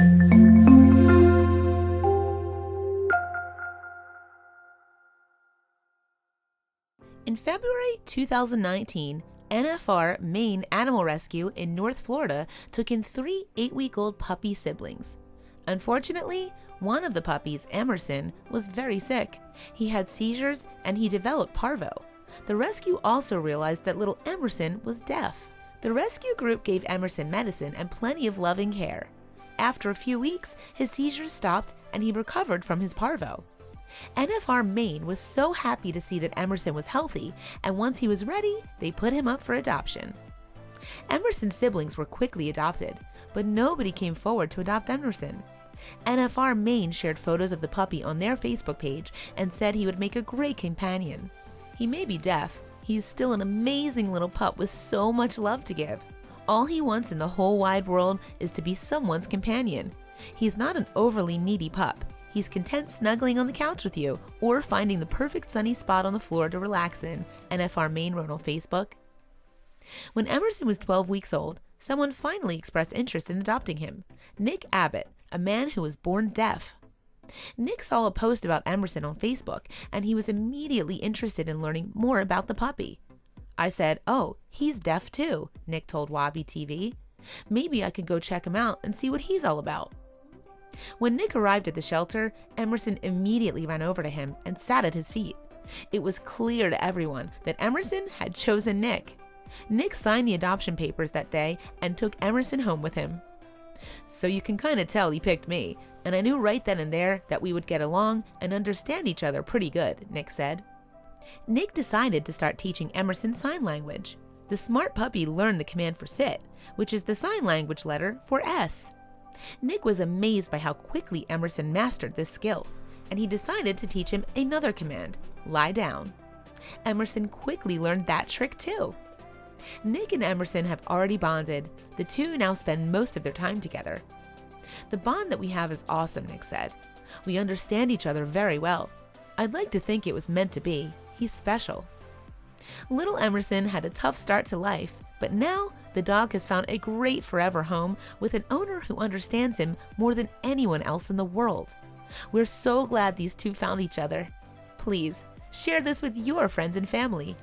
In February 2019, NFR Maine Animal Rescue in North Florida took in 3 8-week-old puppy siblings. Unfortunately, one of the puppies, Emerson, was very sick. He had seizures and he developed parvo. The rescue also realized that little Emerson was deaf. The rescue group gave Emerson medicine and plenty of loving care. After a few weeks, his seizures stopped and he recovered from his parvo. NFR Maine was so happy to see that Emerson was healthy, and once he was ready, they put him up for adoption. Emerson's siblings were quickly adopted, but nobody came forward to adopt Emerson. NFR Maine shared photos of the puppy on their Facebook page and said he would make a great companion. He may be deaf, he's still an amazing little pup with so much love to give. All he wants in the whole wide world is to be someone's companion. He's not an overly needy pup. He's content snuggling on the couch with you or finding the perfect sunny spot on the floor to relax in, NFR Maine wrote on Facebook. When Emerson was 12 weeks old, someone finally expressed interest in adopting him. Nick Abbott, a man who was born deaf. Nick saw a post about Emerson on Facebook, and he was immediately interested in learning more about the puppy. I said, "Oh, he's deaf too," Nick told Wabi TV. "Maybe I could go check him out and see what he's all about." When Nick arrived at the shelter, Emerson immediately ran over to him and sat at his feet. It was clear to everyone that Emerson had chosen Nick. Nick signed the adoption papers that day and took Emerson home with him. "So you can kind of tell he picked me, and I knew right then and there that we would get along and understand each other pretty good," Nick said. Nick decided to start teaching Emerson sign language. The smart puppy learned the command for sit, which is the sign language letter for S. Nick was amazed by how quickly Emerson mastered this skill, and he decided to teach him another command, lie down. Emerson quickly learned that trick too. Nick and Emerson have already bonded. The two now spend most of their time together. "The bond that we have is awesome," Nick said. "We understand each other very well. I'd like to think it was meant to be. He's special." Little Emerson had a tough start to life, but now the dog has found a great forever home with an owner who understands him more than anyone else in the world. We're so glad these two found each other. Please share this with your friends and family.